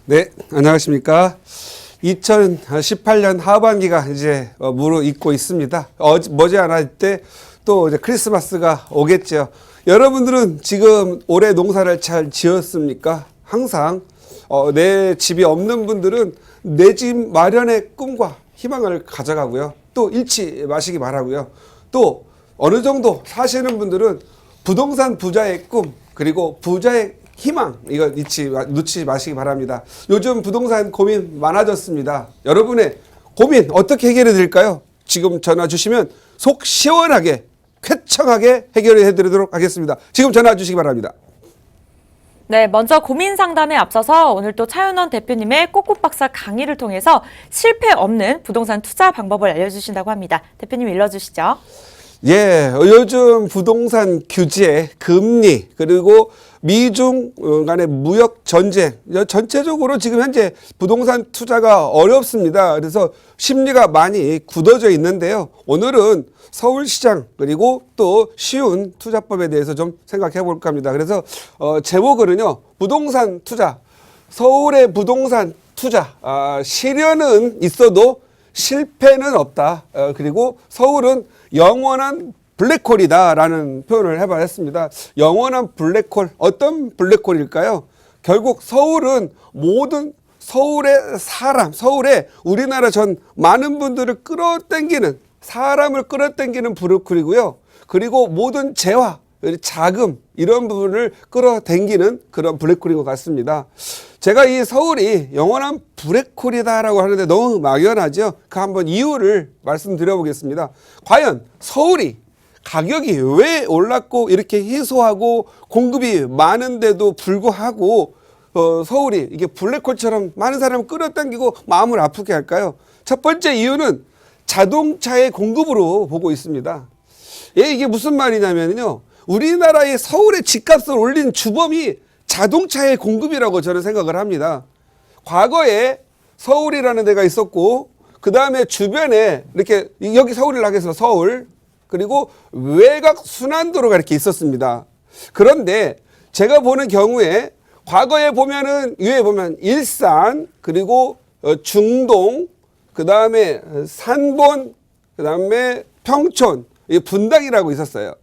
네, 안녕하십니까. 2018년 하반기가 이제 무르익고 있습니다. 머지않을 때 또 이제 크리스마스가 오겠죠. 여러분들은 지금 올해 농사를 잘 지었습니까? 항상 내 집이 없는 분들은 내 집 마련의 꿈과 희망을 가져가고요. 또 잃지 마시기 바라고요. 또 어느 정도 사시는 분들은 부동산 부자의 꿈 그리고 부자의 희망 이거 놓치지 마시기 바랍니다. 요즘 부동산 고민 많아졌습니다. 여러분의 고민 어떻게 해결해 드릴까요? 지금 전화 주시면 속 시원하게 쾌청하게 해결해 드리도록 하겠습니다. 지금 전화 주시기 바랍니다. 네, 먼저 고민 상담에 앞서서 오늘 또 차윤원 대표님의 꼬꼬박사 강의를 통해서 실패 없는 부동산 투자 방법을 알려주신다고 합니다. 대표님 읽어주시죠. 예, 요즘 부동산 규제, 금리, 그리고 미중 간의 무역 전쟁, 전체적으로 지금 현재 부동산 투자가 어렵습니다. 그래서 심리가 많이 굳어져 있는데요. 오늘은 서울시장 그리고 또 쉬운 투자법에 대해서 좀 생각해 볼까 합니다. 그래서 제목은요, 부동산 투자, 서울의 부동산 투자, 시련은 있어도 실패는 없다. 그리고 서울은 영원한 블랙홀이다라는 표현을 해봤습니다. 영원한 블랙홀, 어떤 블랙홀일까요? 결국 서울은 모든 서울의 사람, 서울의 우리나라 전 많은 분들을 끌어당기는 사람을 끌어당기는 블랙홀이고요. 그리고 모든 재화, 자금 이런 부분을 끌어당기는 그런 블랙홀인 것 같습니다. 제가 이 서울이 영원한 블랙홀이다라고 하는데 너무 막연하죠. 그 한번 이유를 말씀드려 보겠습니다. 과연 서울이 가격이 왜 올랐고 이렇게 희소하고 공급이 많은데도 불구하고 서울이 이게 블랙홀처럼 많은 사람을 끌어당기고 마음을 아프게 할까요? 첫 번째 이유는 자동차의 공급으로 보고 있습니다. 예, 이게 무슨 말이냐면요. 우리나라의 서울의 집값을 올린 주범이 자동차의 공급이라고 저는 생각을 합니다. 과거에 서울이라는 데가 있었고 그 다음에 주변에 이렇게 여기 서울이라고 해서 서울 그리고 외곽 순환도로가 이렇게 있었습니다. 그런데 제가 보는 경우에 과거에 보면은 위에 보면 일산 그리고 중동 그 다음에 산본 그 다음에 평촌 분당이라고 있었어요.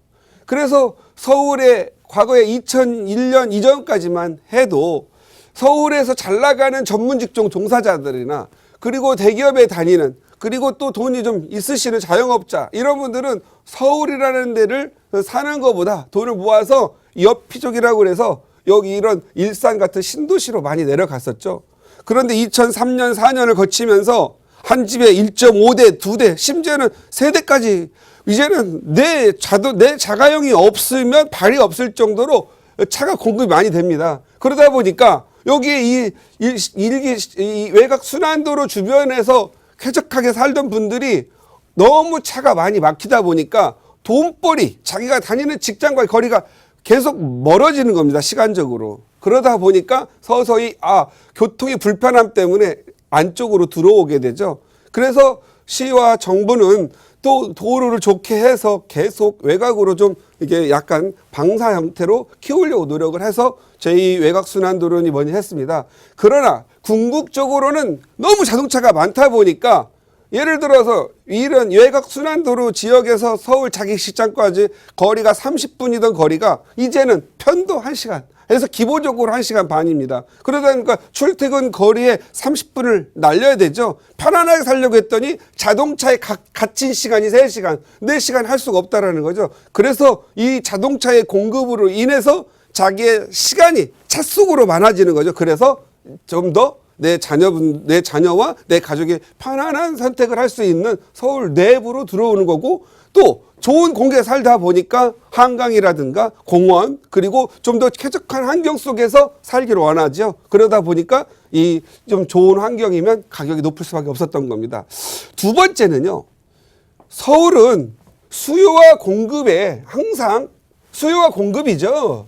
그래서 서울에 과거에 2001년 이전까지만 해도 서울에서 잘 나가는 전문 직종 종사자들이나 그리고 대기업에 다니는 그리고 또 돈이 좀 있으시는 자영업자 이런 분들은 서울이라는 데를 사는 것보다 돈을 모아서 옆피족이라고 그래서 여기 이런 일산 같은 신도시로 많이 내려갔었죠. 그런데 2003년 4년을 거치면서 한 집에 1.5대, 2대, 심지어는 3대까지 이제는 내 자가용이 없으면 발이 없을 정도로 차가 공급이 많이 됩니다. 그러다 보니까 여기에 이 외곽 순환도로 주변에서 쾌적하게 살던 분들이 너무 차가 많이 막히다 보니까 돈벌이 자기가 다니는 직장과의 거리가 계속 멀어지는 겁니다. 시간적으로. 그러다 보니까 서서히 교통의 불편함 때문에 안쪽으로 들어오게 되죠. 그래서 시와 정부는 또 도로를 좋게 해서 계속 외곽으로 좀 이게 약간 방사 형태로 키우려고 노력을 해서 제2외곽순환도로니 뭐니 했습니다. 그러나 궁극적으로는 너무 자동차가 많다 보니까 예를 들어서 이런 외곽순환도로 지역에서 서울 자기시장까지 거리가 30분이던 거리가 이제는 편도 1시간 그래서 기본적으로 1시간 반입니다. 그러다 보니까 출퇴근 거리에 30분을 날려야 되죠. 편안하게 살려고 했더니 자동차에 갇힌 시간이 3시간, 4시간 할 수가 없다라는 거죠. 그래서 이 자동차의 공급으로 인해서 자기의 시간이 차 속으로 많아지는 거죠. 그래서 좀 더 내 자녀와 내 가족이 편안한 선택을 할 수 있는 서울 내부로 들어오는 거고 또 좋은 공기에 살다 보니까 한강이라든가 공원 그리고 좀 더 쾌적한 환경 속에서 살기를 원하죠. 그러다 보니까 이 좀 좋은 환경이면 가격이 높을 수밖에 없었던 겁니다. 두 번째는요. 서울은 수요와 공급에 항상 수요와 공급이죠.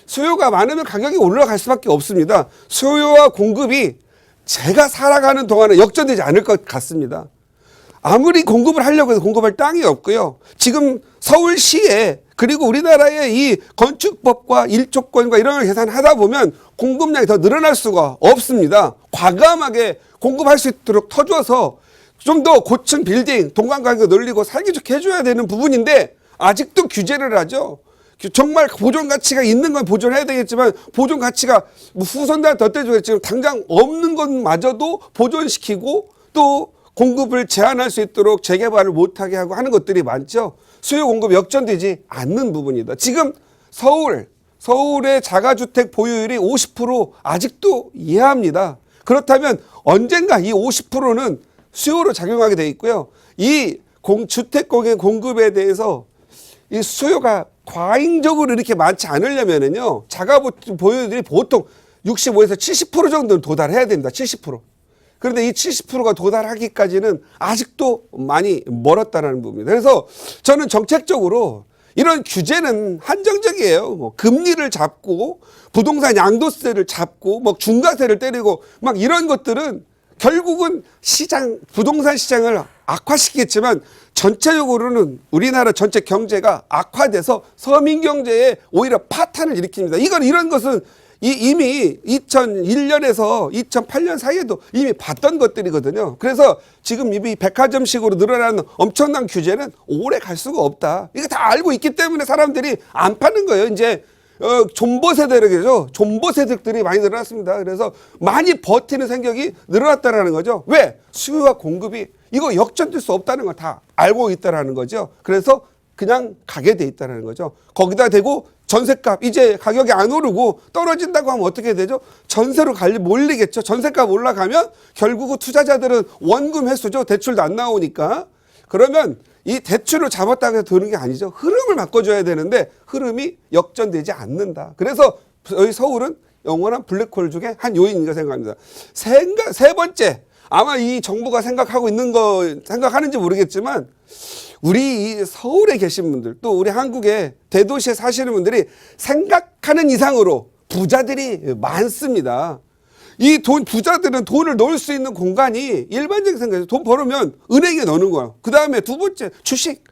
수요가 많으면 가격이 올라갈 수밖에 없습니다. 수요와 공급이 제가 살아가는 동안에 역전되지 않을 것 같습니다. 아무리 공급을 하려고 해도 공급할 땅이 없고요. 지금 서울시에 그리고 우리나라의 이 건축법과 일조권과 이런 걸 계산하다 보면 공급량이 더 늘어날 수가 없습니다. 과감하게 공급할 수 있도록 터줘서 좀 더 고층 빌딩, 동간 가격을 늘리고 살기 좋게 해줘야 되는 부분인데 아직도 규제를 하죠. 정말 보존 가치가 있는 건 보존해야 되겠지만 보존 가치가 뭐 후손들한테 어때주겠지만 당장 없는 것마저도 보존시키고 또 공급을 제한할 수 있도록 재개발을 못하게 하고 하는 것들이 많죠. 수요 공급 역전되지 않는 부분이다. 지금 서울의 자가주택 보유율이 50% 아직도 이하입니다. 그렇다면 언젠가 이 50%는 수요로 작용하게 돼 있고요. 이 주택 공급에 대해서 이 수요가 과잉적으로 이렇게 많지 않으려면은요, 자가 보유율이 보통 65에서 70% 정도는 도달해야 됩니다. 70%. 그런데 이 70%가 도달하기까지는 아직도 많이 멀었다는 부분입니다. 그래서 저는 정책적으로 이런 규제는 한정적이에요. 뭐 금리를 잡고 부동산 양도세를 잡고 뭐 중과세를 때리고 막 이런 것들은 결국은 부동산 시장을 악화시키겠지만 전체적으로는 우리나라 전체 경제가 악화돼서 서민 경제에 오히려 파탄을 일으킵니다. 이런 것은 이미 2001년에서 2008년 사이에도 이미 봤던 것들이거든요. 그래서 지금 이미 백화점식으로 늘어나는 엄청난 규제는 오래 갈 수가 없다. 이거 다 알고 있기 때문에 사람들이 안 파는 거예요. 이제 존버 세대들이죠. 존버 세대들이 많이 늘어났습니다. 그래서 많이 버티는 생각이 늘어났다라는 거죠. 왜? 수요와 공급이 이거 역전될 수 없다는 걸 다 알고 있다라는 거죠. 그래서 그냥 가게 돼 있다는 거죠. 거기다 대고 전셋값 이제 가격이 안 오르고 떨어진다고 하면 어떻게 되죠? 전세로 몰리겠죠. 전셋값 올라가면 결국은 투자자들은 원금 회수죠. 대출도 안 나오니까. 그러면 이 대출을 잡았다고 해서 되는 게 아니죠. 흐름을 바꿔줘야 되는데 흐름이 역전되지 않는다. 그래서 저희 서울은 영원한 블랙홀 중에 한 요인인가 생각합니다. 세 번째, 아마 이 정부가 생각하는지 모르겠지만 우리 이 서울에 계신 분들 또 우리 한국의 대도시에 사시는 분들이 생각하는 이상으로 부자들이 많습니다. 부자들은 돈을 넣을 수 있는 공간이 일반적인 생각이에요. 돈 벌으면 은행에 넣는 거야. 그 다음에 두 번째 주식,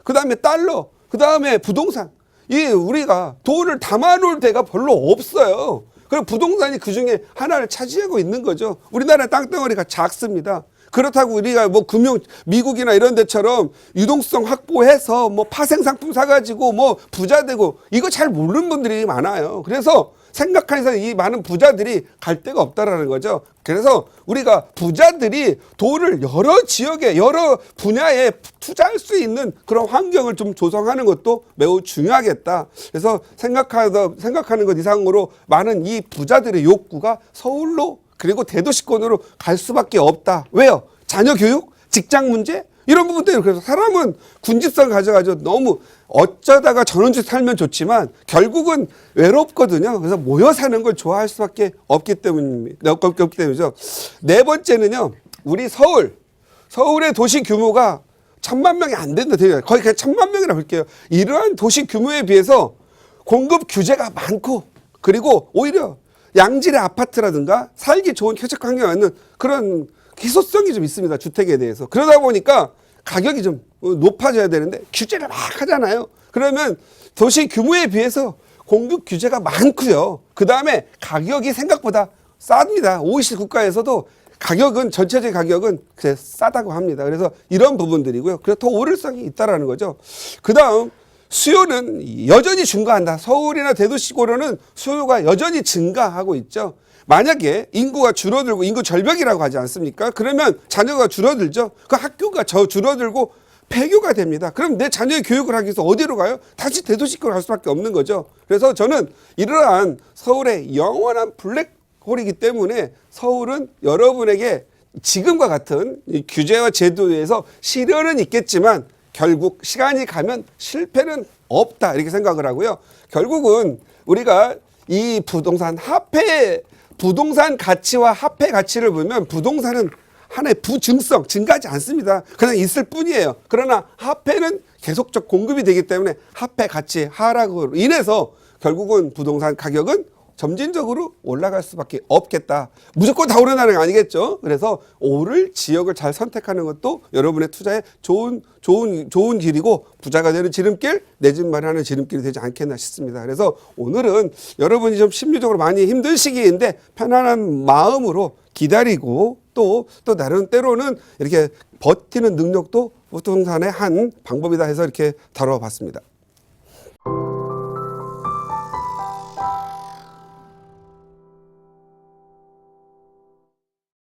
그 다음에 달러, 그 다음에 부동산. 우리가 돈을 담아놓을 데가 별로 없어요. 그리고 부동산이 그 중에 하나를 차지하고 있는 거죠. 우리나라 땅덩어리가 작습니다. 그렇다고 우리가 미국이나 이런 데처럼 유동성 확보해서 파생 상품 사가지고 부자 되고 이거 잘 모르는 분들이 많아요. 그래서 생각하는 이상 이 많은 부자들이 갈 데가 없다라는 거죠. 그래서 우리가 부자들이 돈을 여러 지역에 여러 분야에 투자할 수 있는 그런 환경을 좀 조성하는 것도 매우 중요하겠다. 그래서 생각하는 것 이상으로 많은 이 부자들의 욕구가 서울로 그리고 대도시권으로 갈 수밖에 없다. 왜요? 자녀 교육, 직장 문제 이런 부분 때문에. 그래서 사람은 군집성을 가져가지고 너무 어쩌다가 전원주택 살면 좋지만 결국은 외롭거든요. 그래서 모여 사는 걸 좋아할 수밖에 없기 때문이죠. 네 번째는요. 우리 서울의 도시 규모가 1,000만 명이 안 된다. 거의 그냥 1,000만 명이라고 할게요. 이러한 도시 규모에 비해서 공급 규제가 많고 그리고 오히려 양질의 아파트라든가 살기 좋은 쾌적 환경이 있는 그런 희소성이 좀 있습니다. 주택에 대해서. 그러다 보니까 가격이 좀 높아져야 되는데 규제를 막 하잖아요. 그러면 도시 규모에 비해서 공급 규제가 많고요. 그 다음에 가격이 생각보다 쌉니다. OECD 국가에서도 전체적인 가격은 그래 싸다고 합니다. 그래서 이런 부분들이고요. 그래서 더 오를성이 있다라는 거죠. 그 다음 수요는 여전히 증가한다. 서울이나 대도시고로는 수요가 여전히 증가하고 있죠. 만약에 인구가 줄어들고 인구 절벽이라고 하지 않습니까? 그러면 자녀가 줄어들죠. 그 학교가 줄어들고 폐교가 됩니다. 그럼 내 자녀의 교육을 하기 위해서 어디로 가요? 다시 대도시로 갈 수밖에 없는 거죠. 그래서 저는 이러한 서울의 영원한 블랙홀이기 때문에 서울은 여러분에게 지금과 같은 이 규제와 제도에서 시련은 있겠지만 결국 시간이 가면 실패는 없다 이렇게 생각을 하고요. 결국은 우리가 이 부동산 가치와 화폐 가치를 보면 부동산은 하나의 증가하지 않습니다. 그냥 있을 뿐이에요. 그러나 화폐는 계속적 공급이 되기 때문에 화폐 가치 하락으로 인해서 결국은 부동산 가격은 점진적으로 올라갈 수밖에 없겠다. 무조건 다 오른다는 거 아니겠죠? 그래서 오를 지역을 잘 선택하는 것도 여러분의 투자에 좋은 길이고 부자가 되는 지름길, 내 집 마련하는 지름길이 되지 않겠나 싶습니다. 그래서 오늘은 여러분이 좀 심리적으로 많이 힘든 시기인데 편안한 마음으로 기다리고 또 다른 때로는 이렇게 버티는 능력도 부동산의 한 방법이다 해서 이렇게 다뤄봤습니다.